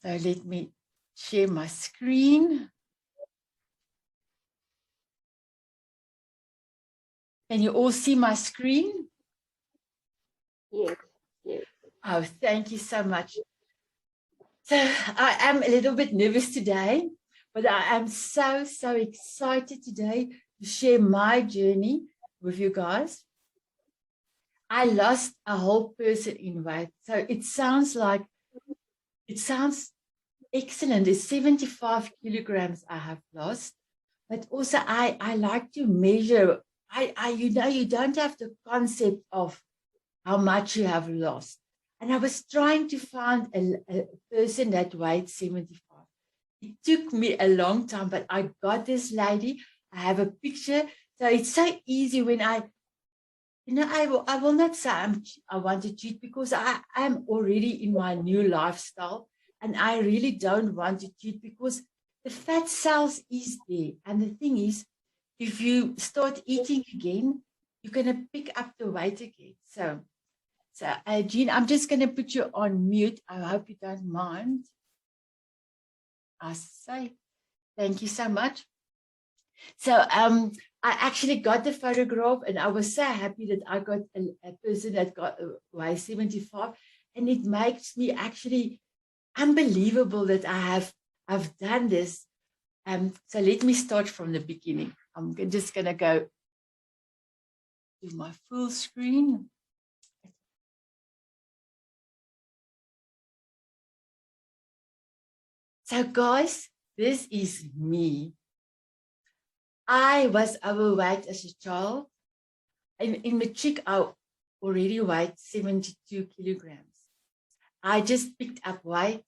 So let me share my screen. Can you all see my screen? Yes, yes. Oh, thank you so much. So I am a little bit nervous today, but I am so excited today to share my journey with you guys. I lost a whole person in weight. So it sounds excellent. It's 75 kilograms I have lost. But also I like to measure. You know, you don't have the concept of how much you have lost. And I was trying to find a person that weighed 75. It took me a long time, but I got this lady. I have a picture. So it's so easy when I will not say I want to cheat, because I am already in my new lifestyle, and I really don't want to cheat because the fat cells is there. And the thing is, if you start eating again, you're going to pick up the weight again. So Jean, I'm just going to put you on mute. I hope you don't mind. I say thank you so much. So I actually got the photograph, and I was so happy that I got a person that got weight 75, and it makes me actually unbelievable that I've done this. So let me start from the beginning. I'm just going to go to my full screen. So guys, this is me. I was overweight as a child. In matric, I already weighed 72 kilograms. I just picked up weight.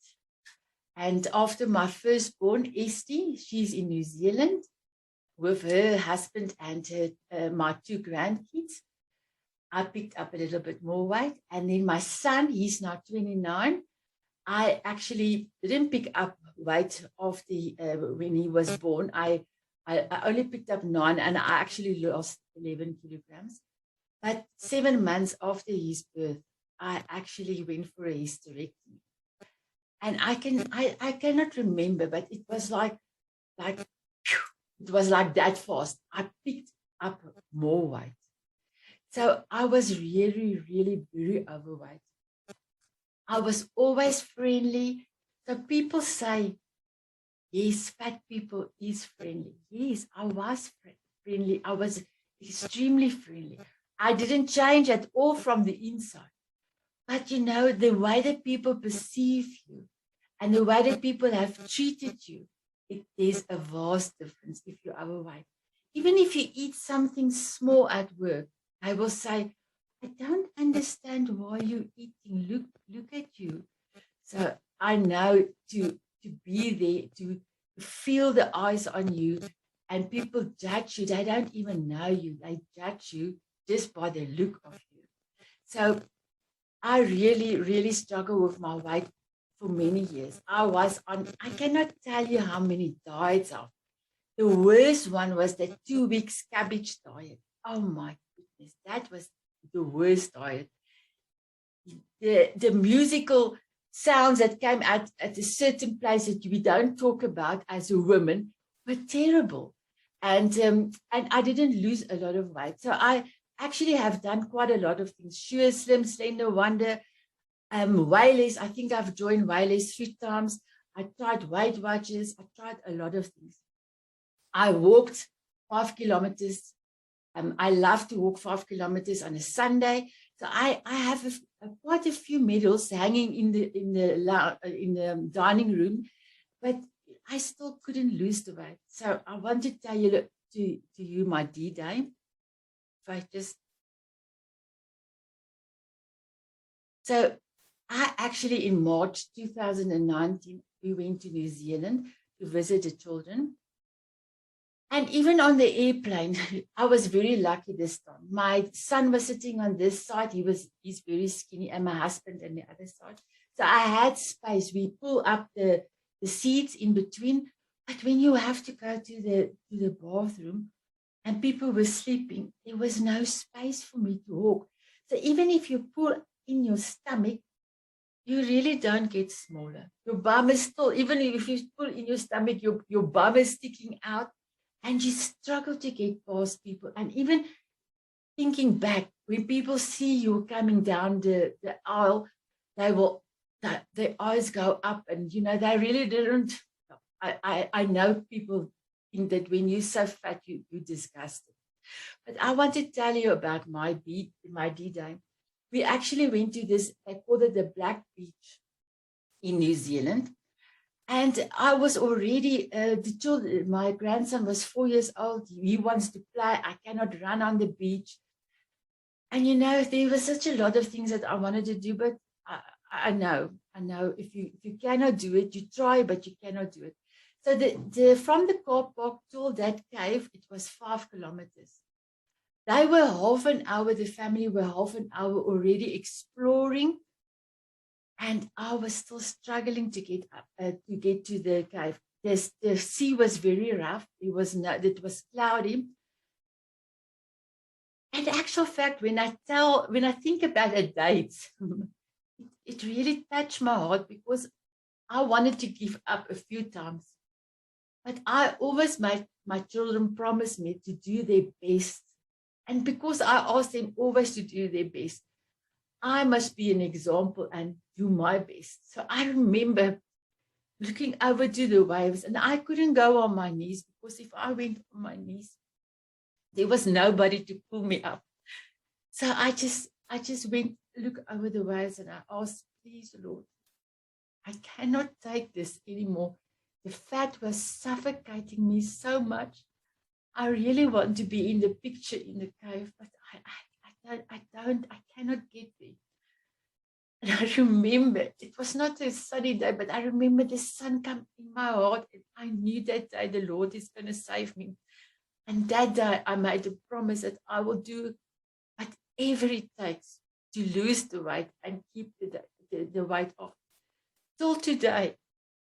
And after my firstborn, Esty, she's in New Zealand with her husband and my 2 grandkids. I picked up a little bit more weight. And then my son, he's now 29. I actually didn't pick up weight after when he was born. I only picked up 9, and I actually lost 11 kilograms. But 7 months after his birth, I actually went for a hysterectomy. And I cannot remember, but it was like it was like that fast. I picked up more weight. So I was really very overweight. I was always friendly. So people say, yes, fat people is friendly. Yes, I was friendly. I was extremely friendly. I didn't change at all from the inside. But you know, the way that people perceive you and the way that people have treated you, there's a vast difference if you're overweight. Even if you eat something small at work, I will say, I don't understand why you're eating. Look at you. So I know to be there, to feel the eyes on you, and people judge you. They don't even know you. They judge you just by the look of you. So I really struggle with my weight for many years. I cannot tell you how many diets of. The worst one was the 2 weeks cabbage diet. Oh my goodness, that was the worst diet. The musical sounds that came out at a certain place that we don't talk about as a woman were terrible. And I didn't lose a lot of weight. So I actually have done quite a lot of things. Sure, Slim, Slender, Wonder, Waylays. I think I've joined Waylays 3 times. I tried Weight Watchers. I tried a lot of things. I walked 5 kilometers. I love to walk 5 kilometers on a Sunday. So I have quite a few medals hanging in the dining room, but I still couldn't lose the weight. So I want to tell you to you my D-Day. So I actually, in March 2019, we went to New Zealand to visit the children. And even on the airplane, I was very lucky this time. My son was sitting on this side. He's very skinny, and my husband on the other side. So I had space. We pull up the seats in between. But when you have to go to the bathroom and people were sleeping, there was no space for me to walk. So even if you pull in your stomach, you really don't get smaller. Your bum is still, even if you pull in your stomach, your bum is sticking out, and you struggle to get past people. And even thinking back, when people see you coming down the aisle, they will, their eyes go up, and they really didn't. I know people think that when you're so fat, you're disgusted. But I want to tell you about my D-Day. We actually went to this, they called it the Black Beach in New Zealand. And I was already, my grandson was 4 years old. He wants to play. I cannot run on the beach. And there was such a lot of things that I wanted to do, but I know if you cannot do it, you try, but you cannot do it. So from the car park to that cave, it was 5 kilometers. They were half an hour, the family were half an hour already exploring, and I was still struggling to get up, to get to the cave. The sea was very rough. It was cloudy. And actual fact, when I think about a date, it really touched my heart, because I wanted to give up a few times. But I always made my children promise me to do their best. And because I asked them always to do their best, I must be an example and do my best. So I remember looking over to the waves, and I couldn't go on my knees, because if I went on my knees, there was nobody to pull me up. So I just went, look over the waves, and I asked, please, Lord, I cannot take this anymore. The fat was suffocating me so much. I really want to be in the picture in the cave, but I cannot get there. And I remember, it was not a sunny day, but I remember the sun come in my heart, and I knew that day the Lord is going to save me. And that day I made a promise that I will do whatever it takes to lose the weight and keep the weight off. Till today,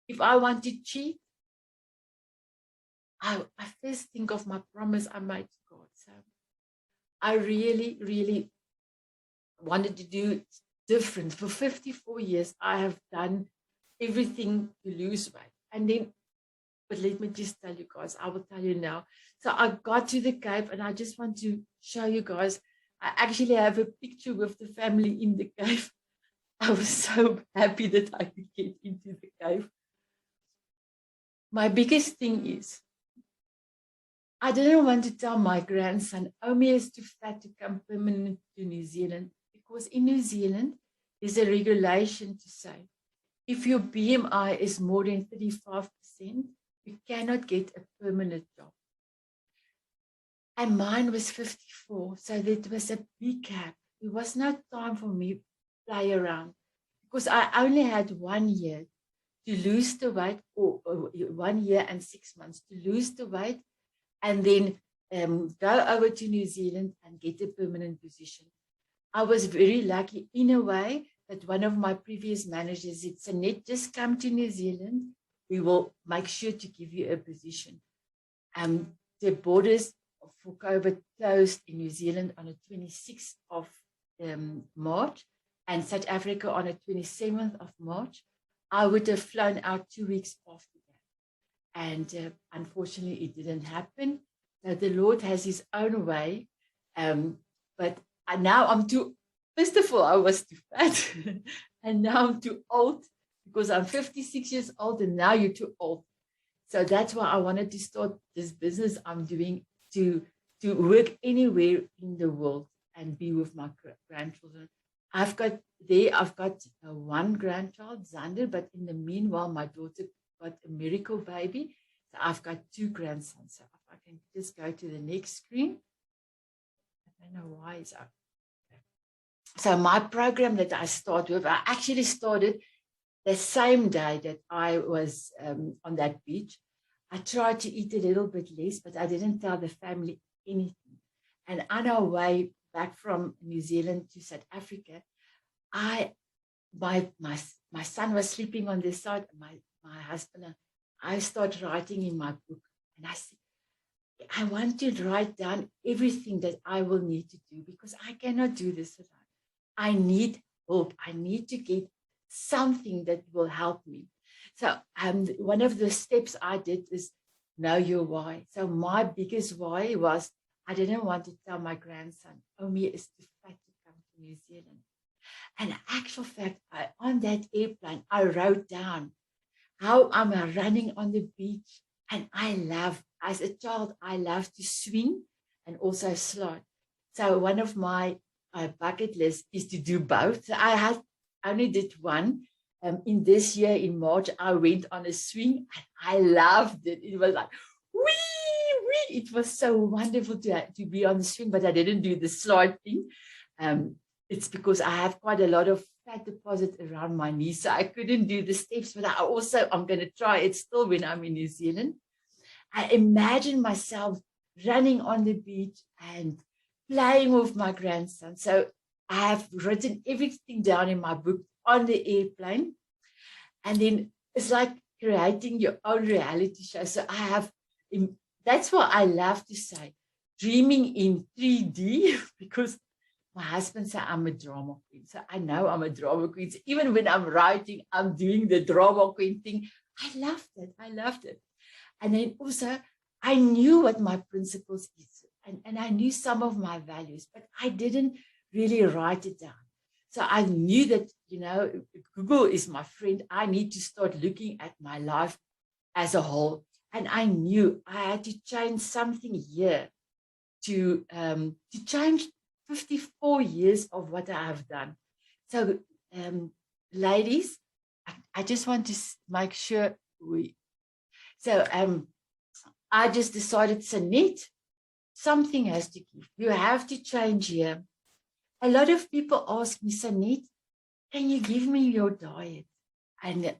if I want to cheat, I first think of my promise I made to God. So I really, really wanted to do different. For 54 years, I have done everything to lose weight. And then, but let me just tell you guys, I will tell you now. So I got to the cave, and I just want to show you guys, I actually have a picture with the family in the cave. I was so happy that I could get into the cave. My biggest thing is, I didn't want to tell my grandson, Oumie is too fat to come permanent to New Zealand, because in New Zealand, there's a regulation to say, if your BMI is more than 35%, you cannot get a permanent job. And mine was 54, so that was a big gap. It was not time for me to play around, because I only had 1 year to lose the weight, or 1 year and 6 months to lose the weight, and then go over to New Zealand and get a permanent position. I was very lucky in a way that one of my previous managers said, Sanet, just come to New Zealand. We will make sure to give you a position. The borders for COVID closed in New Zealand on the 26th of March, and South Africa on the 27th of March. I would have flown out 2 weeks after that. And unfortunately, it didn't happen. So the Lord has his own way. But now I'm too, first of all, I was too fat. And now I'm too old, because I'm 56 years old, and now you're too old. So that's why I wanted to start this business I'm doing, to work anywhere in the world and be with my grandchildren. I've got one grandchild, Zander, but in the meanwhile, my daughter got a miracle baby. So I've got 2 grandsons. So if I can just go to the next screen. I don't know why it's up. So my program that I start with, I actually started the same day that I was on that beach. I tried to eat a little bit less, but I didn't tell the family anything. And on our way back from New Zealand to South Africa, my son was sleeping on this side, my husband, I started writing in my book. And I said, I want to write down everything that I will need to do, because I cannot do this alone. I need help. I need to get something that will help me. So one of the steps I did is know your why. So my biggest why was I didn't want to tell my grandson, Oumie is too fat to come to New Zealand. And in actual fact, on that airplane, I wrote down how I'm running on the beach. And as a child, I love to swing and also slide. So one of my bucket lists is to do both. So I only did one. In this year, in March, I went on a swing and I loved it. It was like, wee, wee. It was so wonderful to be on the swing, but I didn't do the slide thing. It's because I have quite a lot of fat deposit around my knees, so I couldn't do the steps, but I'm going to try it still when I'm in New Zealand. I imagine myself running on the beach and playing with my grandson. So I have written everything down in my book on the airplane. And then it's like creating your own reality show. So that's what I love to say, dreaming in 3D, because my husband said I'm a drama queen. So I know I'm a drama queen. So even when I'm writing, I'm doing the drama queen thing. I loved it. I loved it. And then also, I knew what my principles is. And I knew some of my values, but I didn't really write it down. So I knew that, Google is my friend. I need to start looking at my life as a whole. And I knew I had to change something here to change 54 years of what I have done. So, ladies, I just want to make sure I just decided, Sanette, something has to give. You have to change here. A lot of people ask me, Sanette, can you give me your diet? And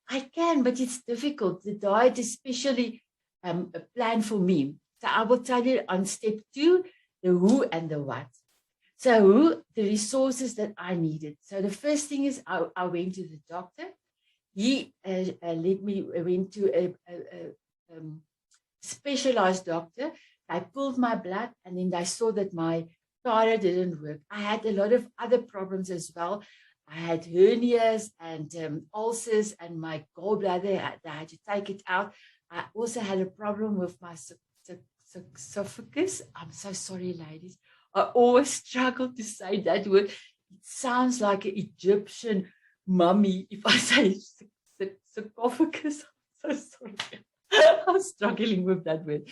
I can, but it's difficult. The diet is especially a plan for me. So I will tell you on step 2, the who and the what. So who, the resources that I needed. So the first thing is I went to the doctor. He went to a specialized doctor. They pulled my blood and then they saw that my thyroid didn't work. I had a lot of other problems as well. I had hernias and ulcers, and my gallbladder, they had to take it out. I also had a problem with my esophagus. I'm so sorry, ladies. I always struggle to say that word. It sounds like an Egyptian mummy. If I say sarcophagus, I'm so sorry. I'm struggling with that word.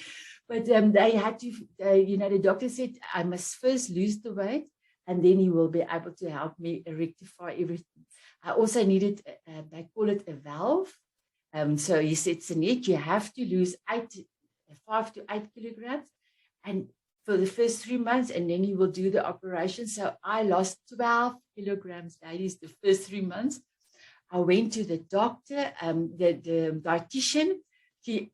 But they had to, the doctor said, I must first lose the weight, and then he will be able to help me rectify everything. I also needed, they call it a valve. So he said, Sanette, you have to lose 5 to 8 kilograms. And for the first 3 months, and then he will do the operation. So I lost 12 kilograms, ladies, the first 3 months. I went to the doctor, the dietitian. She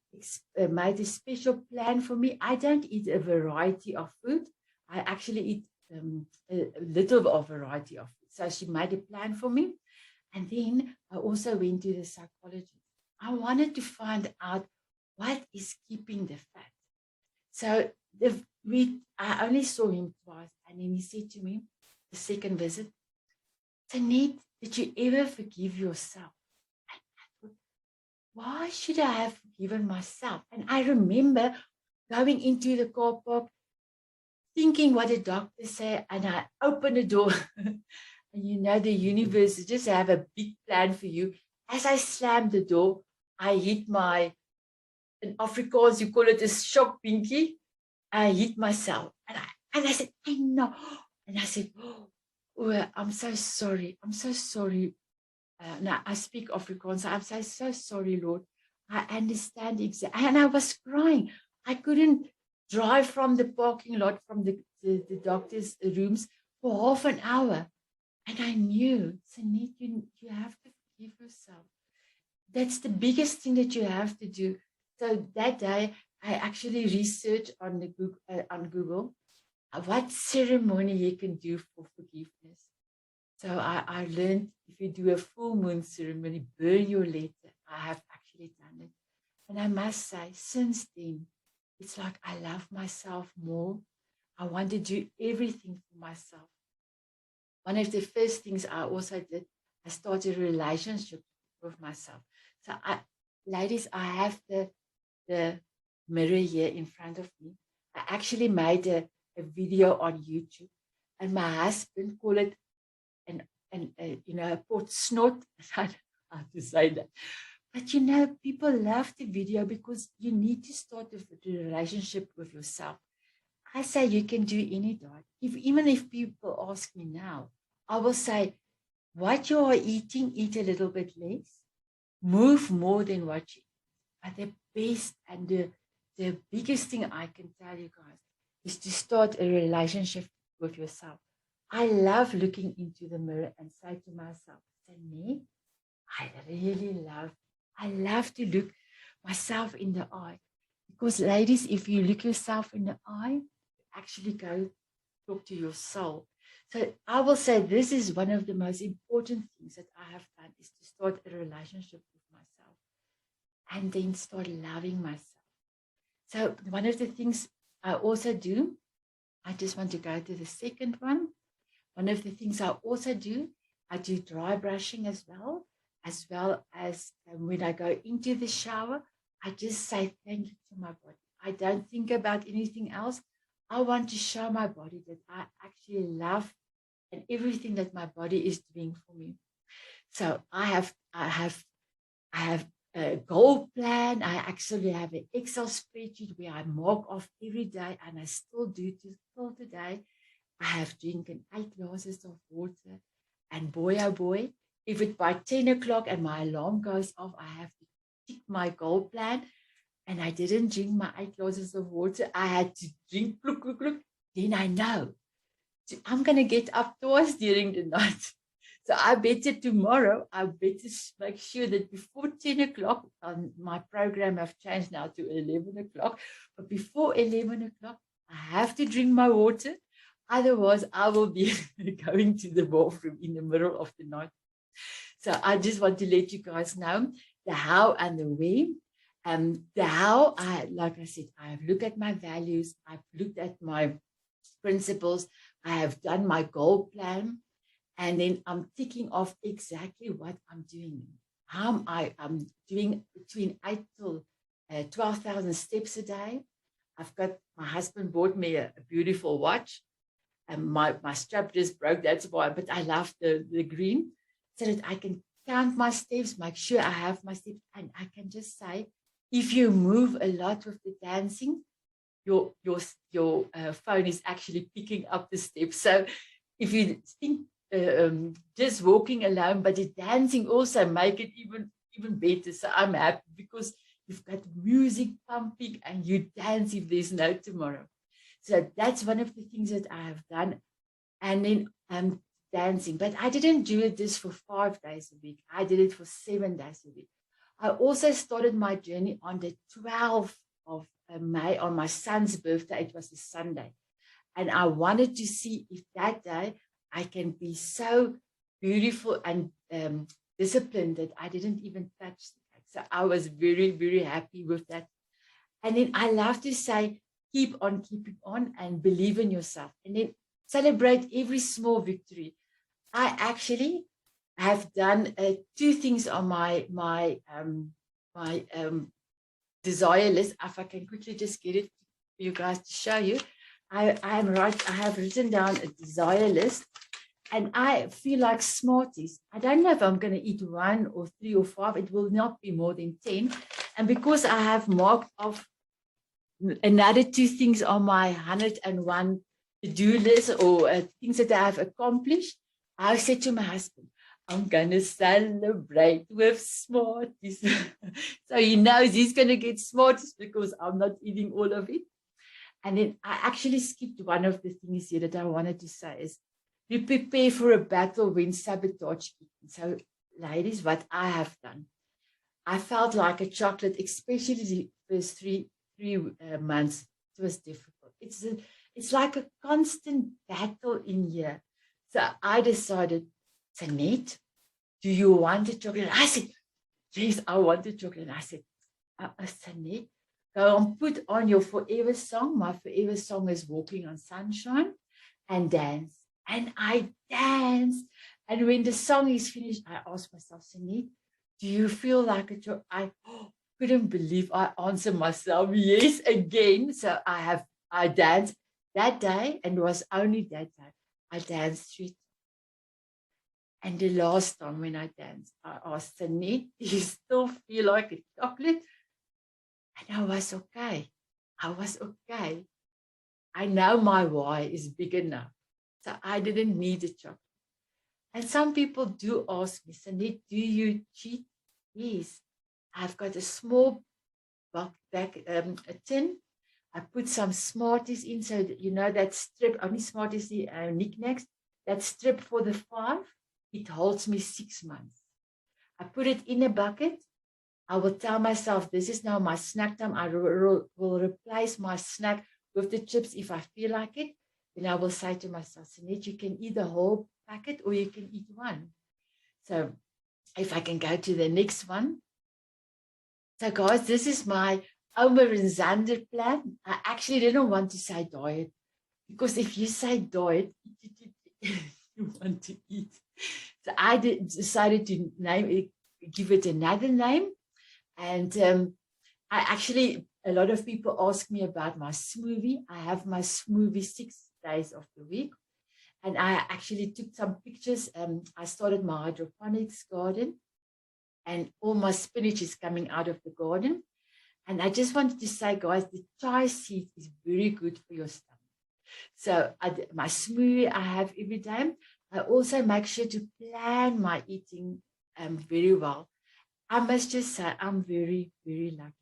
made a special plan for me. I don't eat a variety of food. I actually eat a little of variety of food. So she made a plan for me. And then I also went to the psychologist. I wanted to find out what is keeping the fat. So I only saw him twice. And then he said to me, the second visit, Sanette, did you ever forgive yourself? And I thought, why should I have forgiven myself? And I remember going into the car park, thinking what the doctor said, and I opened the door. And the universe just have a big plan for you. As I slammed the door, I hit in Afrikaans, you call it a shock pinky. I hit myself. And I said, I know. And I said, oh, I'm so sorry. I'm so sorry. Now I speak Afrikaans. So I'm so sorry, Lord. I understand exactly. And I was crying. I couldn't drive from the parking lot, from the doctor's rooms for half an hour. And I knew, Sanette, you have to forgive yourself. That's the biggest thing that you have to do. So that day, I actually researched on Google what ceremony you can do for forgiveness. So I learned, if you do a full moon ceremony, burn your letter. I have actually done it. And I must say, since then, it's like I love myself more. I want to do everything for myself. One of the first things I also did, I started a relationship with myself. So ladies, I have the mirror here in front of me. I actually made a video on YouTube, and my husband called it a port snort. I don't know how to say that. But people love the video because you need to start the relationship with yourself. I say you can do any diet. Even if people ask me now, I will say, what you are eating, eat a little bit less. Move more than what you eat. But the best and the biggest thing I can tell you guys is to start a relationship with yourself. I love looking into the mirror and say to myself, Sane, I love to look myself in the eye. Because ladies, if you look yourself in the eye, you actually go talk to your soul. So I will say this is one of the most important things that I have done is to start a relationship with myself and then start loving myself. So one of the things I also do, I just want to go to the second one. One of the things I also do, I do dry brushing as well as when I go into the shower, I just say thank you to my body. I don't think about anything else. I want to show my body that I actually love and everything that my body is doing for me. So I have a goal plan. I actually have an Excel spreadsheet where I mark off every day, and I still do till today. I have drinking 8 glasses of water, and boy, oh boy, if it's by 10 o'clock and my alarm goes off, I have to tick my goal plan, and I didn't drink my 8 glasses of water. I had to drink, look, then I know. So I'm going to get up twice during the night. So I better tomorrow, I better make sure that before 10 o'clock, my program have changed now to 11 o'clock, but before 11 o'clock, I have to drink my water. Otherwise, I will be going to the bathroom in the middle of the night. So I just want to let you guys know the how and the where. The how, like I said, I have looked at my values. I've looked at my principles. I have done my goal plan. And then I'm ticking off exactly what I'm doing. I'm doing between 8 to 12,000 steps a day. I've got, my husband bought me a beautiful watch. And my strap just broke, that's why, but I love the green, so that I can count my steps, make sure I have my steps, and I can just say, if you move a lot with the dancing, your phone is actually picking up the steps. So if you think just walking alone, but the dancing also make it even better. So I'm happy because you've got music pumping and you dance if there's no tomorrow. So that's one of the things that I have done. And then dancing. But I didn't do this for 5 days a week. I did it for 7 days a week. I also started my journey on the 12th of May, on my son's birthday. It was a Sunday. And I wanted to see if that day I can be so beautiful and disciplined that I didn't even touch the cake. So I was very, very happy with that. And then I love to say, keep on keeping on and believe in yourself. And then celebrate every small victory. I actually have done 2 things on my desire list. If I can quickly just get it for you guys to show you. I have written down a desire list, and I feel like Smarties. I don't know if I'm going to eat 1 or 3 or 5. It will not be more than 10. And because I have marked off another 2 things on my 101 to-do list or things that I have accomplished, I said to my husband, I'm going to celebrate with Smarties. So he knows he's going to get Smarties because I'm not eating all of it. And then I actually skipped one of the things here that I wanted to say is, you prepare for a battle when sabotage kicks. So ladies, what I have done, I felt like a chocolate, especially the first three months. It was difficult. It's like a constant battle in here. So I decided, Sanette, do you want a chocolate? I said, yes, I want a chocolate. I said, Sanette, go and put on your forever song. My forever song is Walking on Sunshine, and dance. And I danced And when the song is finished, I ask myself, Sanit, do you feel like it? I couldn't believe I answered myself yes again. So I danced that day, and it was only that day I danced 3 times. And the last time when I danced, I asked Sanit, do you still feel like a chocolate? And I was okay. I was okay. I know my why is big enough. So I didn't need a chocolate. And some people do ask me, Sanit, do you cheat? Yes. I've got a small a tin. I put some Smarties in, so that, you know, that strip, only Smarties, the knickknacks, that strip for the 5, it holds me 6 months. I put it in a bucket. I will tell myself, this is now my snack time. I will replace my snack with the chips if I feel like it. Then I will say to myself, Sanit, you can eat the whole packet or you can eat one. So if I can go to the next one. So guys, this is my Oumie and Zander plan. I actually didn't want to say diet, because if you say diet, you want to eat. So I decided to give it another name. And I actually, a lot of people ask me about my smoothie. I have my smoothie 6 days of the week. And I actually took some pictures. I started my hydroponics garden, and all my spinach is coming out of the garden. And I just wanted to say, guys, the chia seed is very good for your stomach. So my smoothie I have every day. I also make sure to plan my eating very well. I must just say, I'm very, very lucky.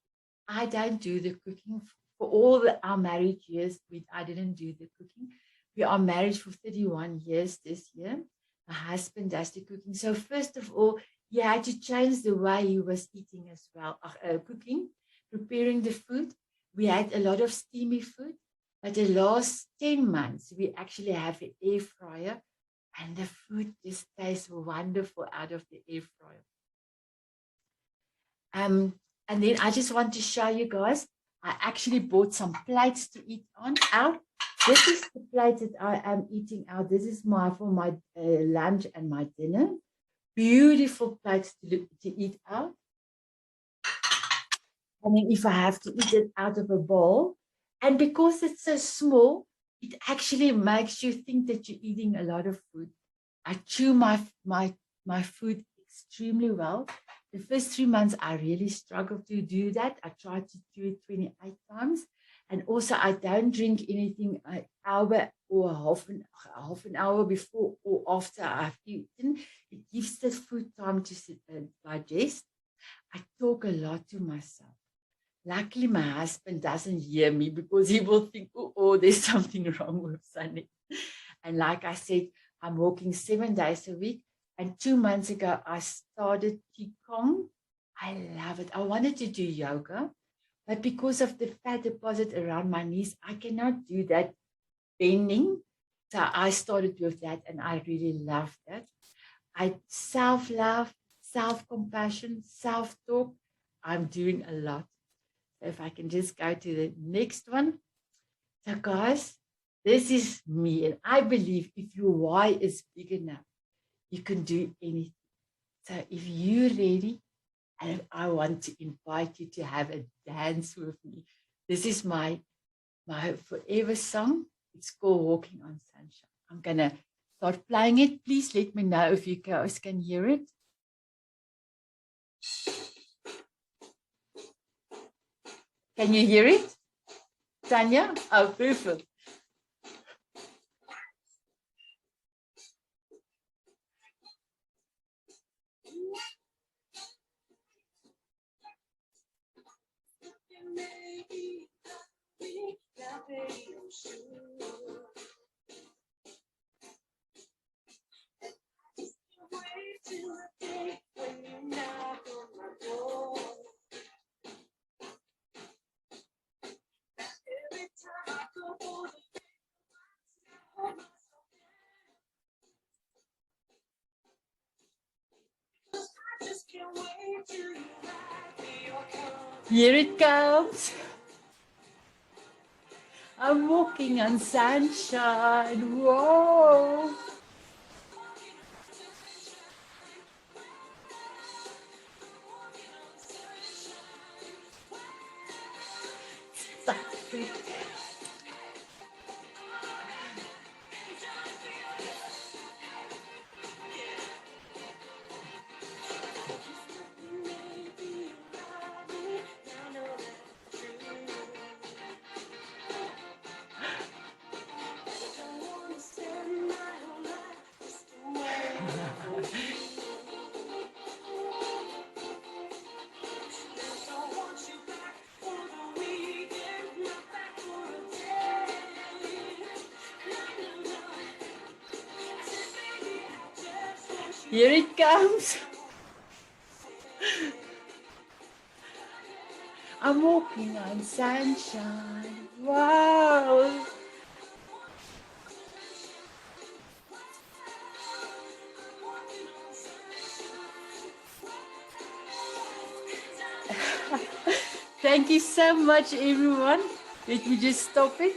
I don't do the cooking. For all our marriage years, I didn't do the cooking. We are married for 31 years this year. My husband does the cooking. So first of all, he had to change the way he was eating as well, cooking, preparing the food. We had a lot of steamy food. But the last 10 months, we actually have an air fryer, and the food just tastes wonderful out of the air fryer. And then I just want to show you guys, I actually bought some plates to eat out. This is the plate that I am eating out. This is for my lunch and my dinner. Beautiful plates to eat out. And then if I have to eat it out of a bowl, and because it's so small, it actually makes you think that you're eating a lot of food. I chew my food extremely well. The first 3 months, I really struggled to do that. I tried to do it 28 times. And also, I don't drink anything an hour or half an hour before or after I've eaten. It gives the food time to digest. I talk a lot to myself. Luckily, my husband doesn't hear me, because he will think, oh, there's something wrong with Sunny. And like I said, I'm walking 7 days a week. And 2 months ago, I started Qigong. I love it. I wanted to do yoga, but because of the fat deposit around my knees, I cannot do that bending. So I started with that, and I really love that. I self-love, self-compassion, self-talk. I'm doing a lot. So if I can just go to the next one. So guys, this is me. And I believe if your why is big enough, you can do anything. So if you're ready, and I want to invite you to have a dance with me. This is my forever song. It's called Walking on Sunshine. I'm going to start playing it. Please let me know if you guys can hear it. Can you hear it? Tanya? Oh, perfect. Here it comes. I'm walking on sunshine. Whoa. Here it comes. I'm walking on sunshine. Wow. Thank you so much, everyone. Let me just stop it.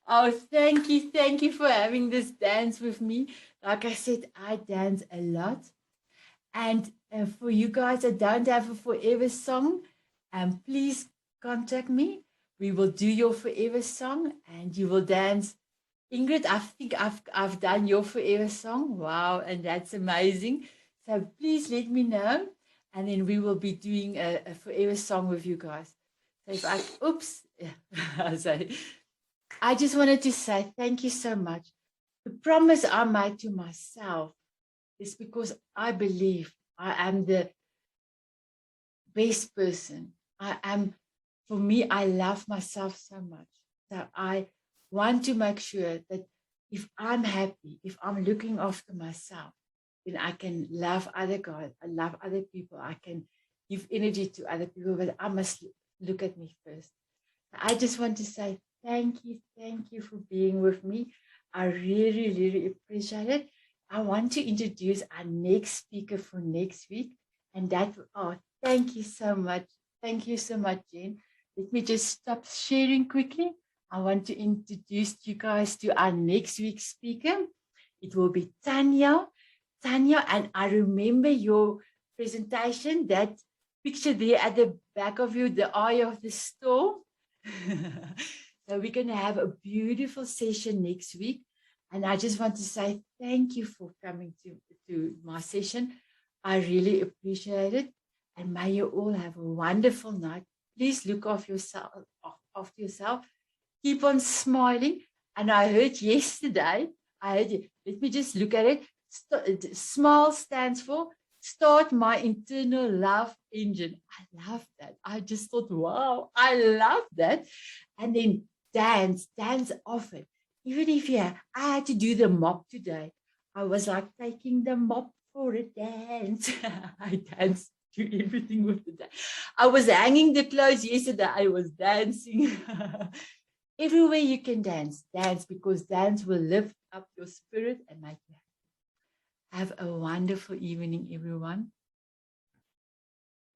Oh, thank you for having this dance with me. Like I said, I dance a lot. And for you guys that don't have a forever song, please contact me. We will do your forever song and you will dance. Ingrid, I think I've done your forever song. Wow, and that's amazing. So please let me know. And then we will be doing a forever song with you guys. So if I, oops, sorry. I just wanted to say thank you so much. The promise I made to myself is because I believe I am the best person. For me, I love myself so much. So I want to make sure that if I'm happy, if I'm looking after myself, then I can love other guys, I love other people, I can give energy to other people, but I must look at me first. I just want to say thank you for being with me. I really, really appreciate it. I want to introduce our next speaker for next week. And that, oh, thank you so much. Thank you so much, Jen. Let me just stop sharing quickly. I want to introduce you guys to our next week's speaker. It will be Tanya. Tanya, and I remember your presentation, that picture there at the back of you, the eye of the storm. So we're going to have a beautiful session next week. And I just want to say thank you for coming to my session. I really appreciate it. And may you all have a wonderful night. Please look after yourself. Keep on smiling. And I heard yesterday, let me just look at it. SMILE stands for Start My Internal Love Engine. I love that. I just thought, wow, I love that. And then dance often. Even if I had to do the mop today, I was like taking the mop for a dance. I danced to everything with the dance. I was hanging the clothes yesterday. I was dancing. Everywhere you can dance, because dance will lift up your spirit and make you happy. Have a wonderful evening, everyone.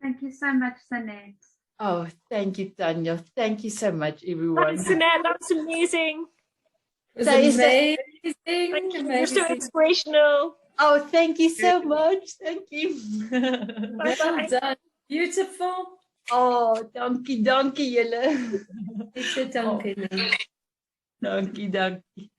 Thank you so much, Zander. Oh, thank you, Tanya. Thank you so much, everyone. Thanks, Zander. That was amazing. It was amazing. Thank you. Amazing. You're so inspirational. Oh, thank you so much. Thank you. Well done. Beautiful. Oh, dankie julle. Dankie. Dankie.